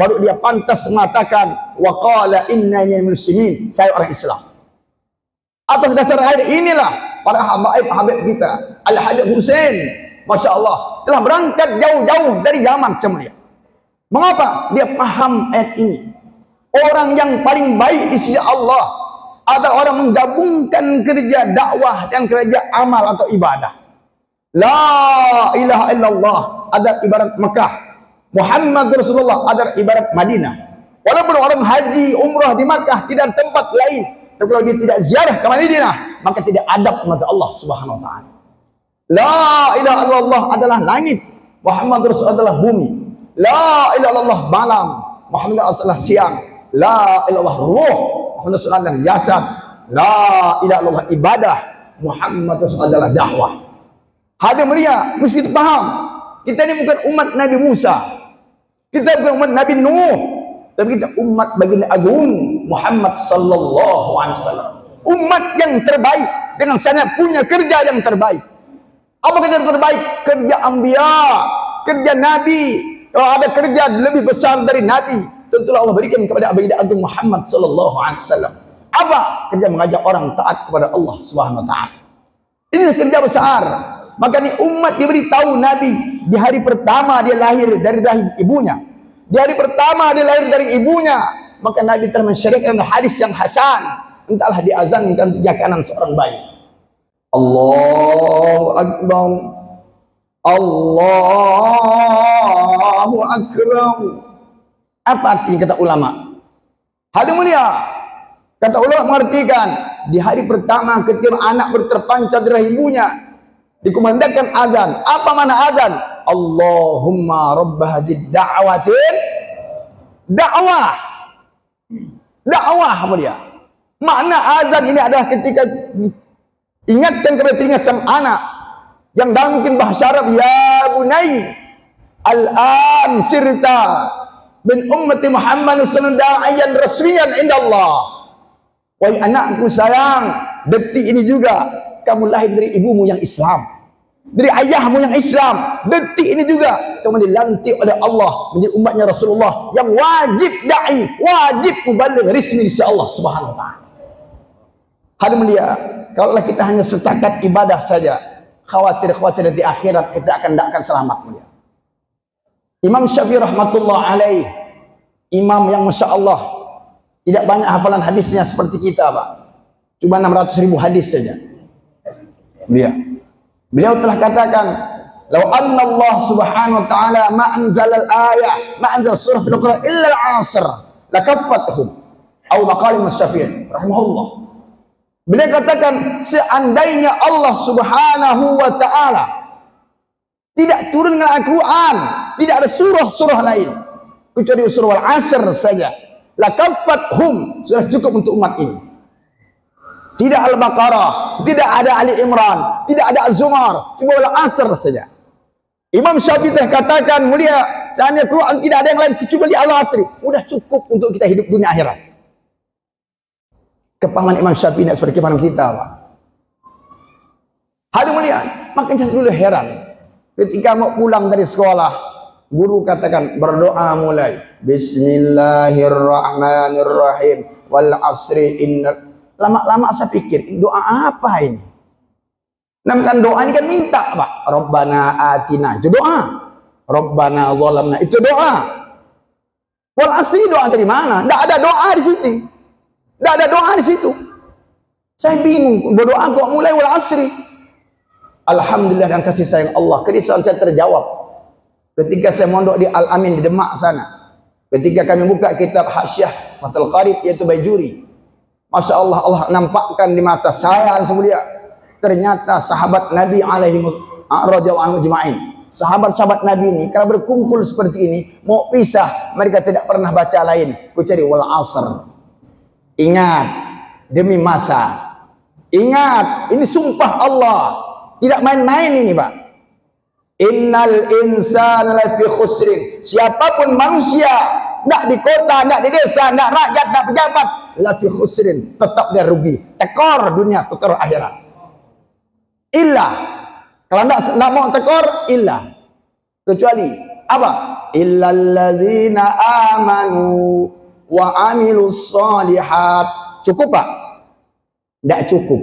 baru dia pantas mengatakan wa qala innani muslimin, saya orang Islam. Atas dasar ayat inilah para habib kita Al-Habib Husain, Masya Allah, telah berangkat jauh-jauh dari Yaman semuanya. Mengapa? Dia paham ayat ini. Orang yang paling baik di sisi Allah adalah orang menggabungkan kerja dakwah dan kerja amal atau ibadah. La ilaha illallah adalah ibarat Mekah, Muhammad Rasulullah adalah ibarat Madinah. Walaupun orang haji umrah di Makkah tidak ada tempat lain, tapi kalau dia tidak ziarah ke Madinah, maka tidak adab kepada Allah Subhanahu wa taala. La ilaha illallah adalah langit, Muhammad Rasul adalah bumi. La ilaha illallah malam, Muhammad adalah siang. La ilaha illallah ruh, Muhammad Rasul adalah jasad. La ilaha illallah ibadah, Muhammad Rasul adalah dakwah. Hadir mulia, mesti kita faham. Kita ni bukan umat Nabi Musa. Kita bukan umat Nabi Nuh. Tapi kita umat baginda agung Muhammad sallallahu alaihi wasallam. Umat yang terbaik dengan sana punya kerja yang terbaik. Apa kerja yang terbaik? Kerja anbiya, kerja nabi. Kalau ada kerja lebih besar dari nabi, tentulah Allah berikan kepada baginda agung Muhammad sallallahu alaihi wasallam. Apa? Kerja mengajak orang taat kepada Allah Subhanahu wa taala. Ini kerja besar. Maka ni umat diberitahu Nabi di hari pertama dia lahir dari rahim ibunya. Di hari pertama dia lahir dari ibunya, maka Nabi telah mensyariatkan hadis yang hasan. Entahlah diazankan 3 kanan seorang bayi. Allahu Akbar. Allahu Akbar. Apa arti kata ulama? Hadirin mulia, kata ulama mengartikan di hari pertama ketika anak berterpancar dari rahim ibunya, dikumandangkan azan. Apa mana azan? Allahumma rabb hadhihi da'watin, dakwah. Dakwah mulia. Makna azan ini adalah ketika ingatkan kepada telinga sang anak yang mungkin bahasa Arab, ya bunai al-an sirta bin ummati Muhammad sallallahu alaihi wasallam da'iyan rasmiyan indallah. Wahai anakku sayang, detik ini juga kamu lahir dari ibumu yang Islam, dari ayahmu yang Islam. Detik ini juga kamu dilantik oleh Allah menjadi umatnya Rasulullah yang wajib da'i, wajib mubaligh rismi insya Allah Subhanahu wa taala. Hadirin mulia, kalaulah kita hanya setakat ibadah saja, khawatir di akhirat kita akan tidak akan selamat mulia. Imam Syafi'i rahmatullah alaih, imam yang Masya Allah tidak banyak hafalan hadisnya seperti kita Pak, cuma 600.000 hadis saja. Beliau telah katakan, "Lau anna Allah Subhanahu wa taala ma anzal al-ayah, ma anzal surah fil Qur'an illa al-'asr, lakaffatuhum." Atau maqalim Asy-Syafi'i rahimahullah. Beliau katakan, seandainya Allah Subhanahu wa taala tidak turun dengan Al-Qur'an, tidak ada surah-surah lain kecuali surah Al-'Asr saja, lakaffatuhum, sudah cukup untuk umat ini. Tidak Al-Baqarah, tidak ada Ali Imran, tidak ada Az-Zumar, cuma Al-Asr saja. Imam Syafi'i telah katakan mulia, seandainya Quran tidak ada yang lain kecuali Al-Asr, sudah cukup untuk kita hidup dunia akhirat. Kepahaman Imam Syafi'i tidak seperti kepahaman kita, Pak. Hadirin mulia, makanya saya dulu heran ketika mau pulang dari sekolah, guru katakan berdoa mulai Bismillahirrahmanirrahim wal asri inna. Lama-lama saya pikir, doa apa ini? Namanya doa ini kan minta, Pak. Rabbana atina, itu doa. Rabbana zalamna, itu doa. Wal asri doa dari mana? Tidak ada doa di situ. Tidak ada doa di situ. Saya bingung, berdoa kok mulai wal asri. Alhamdulillah dan kasih sayang Allah, kerisauan saya terjawab. Ketika saya mondok di Al-Amin di Demak sana. Ketika kami buka kitab Hasyiah Fathul Qarib yaitu Bajuri. Masya Allah, Allah nampakkan di mata saya semuanya, ternyata sahabat Nabi alaihi radhiyallahu anhu ajma'in, sahabat-sahabat Nabi ini kalau berkumpul seperti ini mau pisah, mereka tidak pernah baca lain kecuali wal asr. Ingat demi masa, ingat ini sumpah Allah, tidak main-main ini Pak. Innal insana lafi khusrin, siapapun manusia, nak di kota, nak di desa, nak rakyat, nak pejabat, lafi khusrin, tetap dia rugi, tekor dunia, tekor akhirat. Illa, kalau nak mau tekor, illa, kecuali apa? illal ladzina amanu wa amilus shalihat. Cukup tak? Tidak cukup.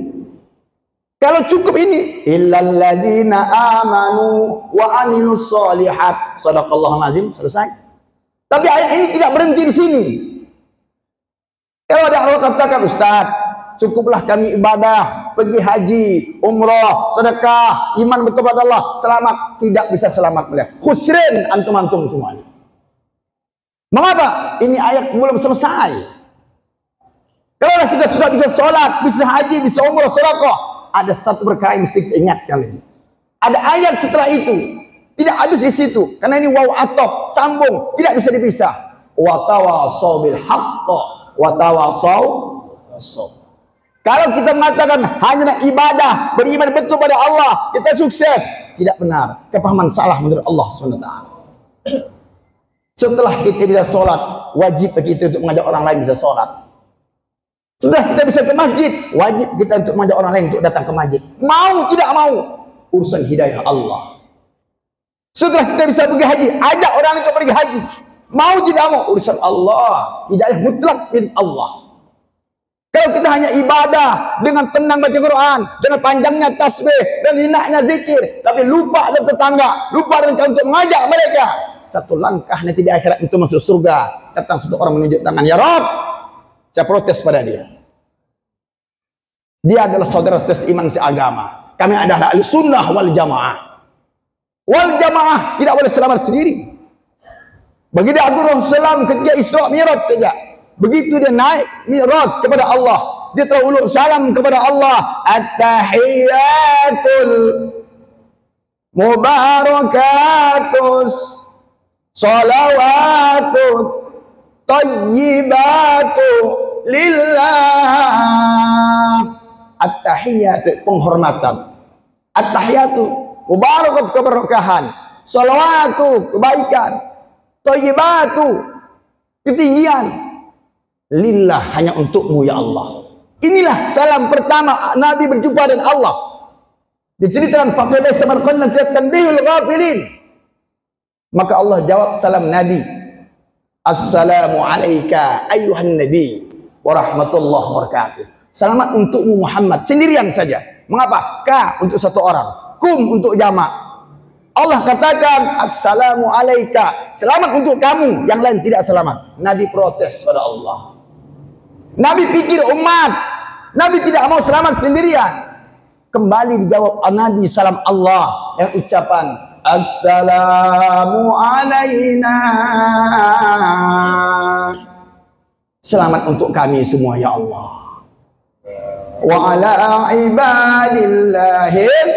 Kalau cukup ini, illal ladzina amanu wa amilus shalihat. Shadaqallahul azim, selesai. Tapi ayat ini tidak berhenti di sini. Kalau ada orang katakan, Ustaz, cukuplah kami ibadah, pergi haji, umrah, sedekah, iman betul pada Allah, selamat. Tidak bisa selamat melihat. Khusrin antum-antum semuanya. Mengapa? Ini ayat belum selesai. Kalau kita sudah bisa sholat, bisa haji, bisa umrah, sedekah, ada satu perkara yang mesti kita ingatkan ini. Ada ayat setelah itu. Tidak habis di situ. Karena ini waw atop, sambung, tidak bisa dipisah. Wa tawassaw bil haqq wa tawassaw bis sabr. Kalau kita mengatakan hanya ibadah, beriman betul pada Allah, kita sukses, tidak benar. Kepahaman salah menurut Allah SWT. Setelah kita bisa sholat, wajib bagi kita untuk mengajak orang lain bisa sholat. Setelah kita bisa ke masjid, wajib kita untuk mengajak orang lain untuk datang ke masjid. Mau tidak mau, urusan hidayah Allah. Setelah kita bisa pergi haji, ajak orang lain untuk pergi haji. Mau tidak mau, urusan Allah. Hidayah mutlak milik Allah. Kalau kita hanya ibadah dengan tenang baca Quran, dengan panjangnya tasbih dan hinanya zikir, tapi lupa dengan tetangga, lupa dengan untuk mengajak mereka, satu langkah nanti di akhirat itu masuk surga. Datang satu orang menunjuk tangan, ya Rabb, saya protes pada dia. Dia adalah saudara seiman seagama. Kami adalah ahli sunnah wal jamaah. Wal jamaah tidak boleh selamat sendiri. Bagi dia Rasulullah SAW ketika Isra Mi'raj saja, begitu dia naik Mi'raj kepada Allah, dia teruluk salam kepada Allah, at-tahiyatul mubarakatus salawatut tayyibatu lillah. At-tahiyatu penghormatan, at-tahiyatu mubarakatu keberkahan, salawatu kebaikan, tayyibatu ketinggian, lillah hanya untukmu ya Allah. Inilah salam pertama Nabi berjumpa dengan Allah. Diceritakan faqala samarqan tanbihul ghafilin. Maka Allah jawab salam Nabi, assalamu alayka ayyuhan nabi wa rahmatullahi wa barakatuh. Selamat untukmu Muhammad, sendirian saja. Mengapa? Ka untuk satu orang, kum untuk jamak. Allah katakan assalamu alayka, selamat untuk kamu, yang lain tidak selamat. Nabi protes pada Allah. Nabi pikir umat, Nabi tidak mau selamat sendirian. Kembali dijawab Nabi salam Allah yang ucapan assalamu alayna, selamat untuk kami semua ya Allah. Wa ala ibadillahis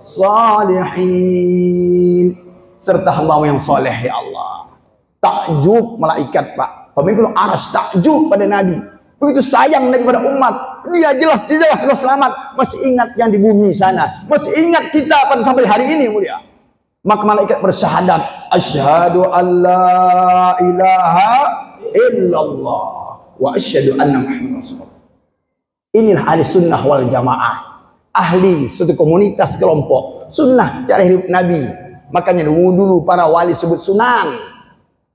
salihin, serta hamba yang soleh ya Allah. Takjub malaikat Pak, pemimpin arsy takjub pada Nabi. Begitu sayang Nabi pada umat, dia jelas sudah selamat, masih ingat yang di bumi sana, masih ingat kita pada sampai hari ini mulia. Maka malaikat bersyahadat, asyhadu an la ilaha illallah wa asyhadu anna muhammadar rasulullah. Inilah ahli sunnah wal jamaah, ahli suatu komunitas kelompok sunnah cara hidup Nabi. Makanya dulu para wali sebut sunan,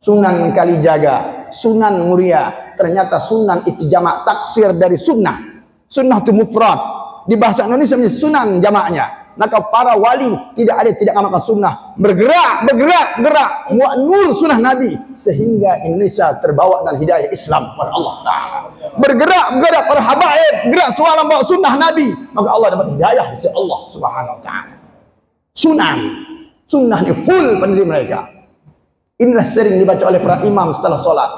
Sunan Kalijaga, Sunan Muria. Ternyata sunan itu jamak taksir dari sunnah. Sunnah itu mufrad, di bahasa Indonesia menjadi sunan jamaknya. Maka para wali tidak mengamalkan sunnah, bergerak muat nur sunnah Nabi, sehingga Indonesia terbawa dan hidayah Islam kepada Allah Ta'ala. Bergerak para habaib, gerak suara bawa sunnah Nabi, maka Allah dapat hidayah dari Allah Subhanahu Wa Ta'ala. Sunnah ini full pada diri mereka. Inilah sering dibaca oleh para imam setelah solat.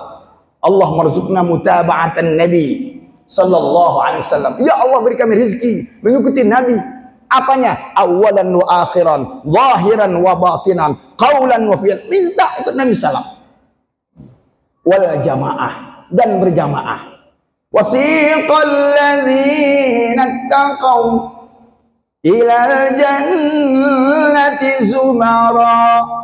Allah marzuqna mutaba'atan Nabi sallallahu alaihi wasallam. Ya Allah beri kami rezeki mengikuti Nabi. Apanya? Awalan wa akhiran, zahiran wa batinan, qaulan wa fi'lan. Minta ikut Nabi sallam. Wal jamaah, dan berjamaah. Wasiqal ladzina taqaw ilal jannati zumara.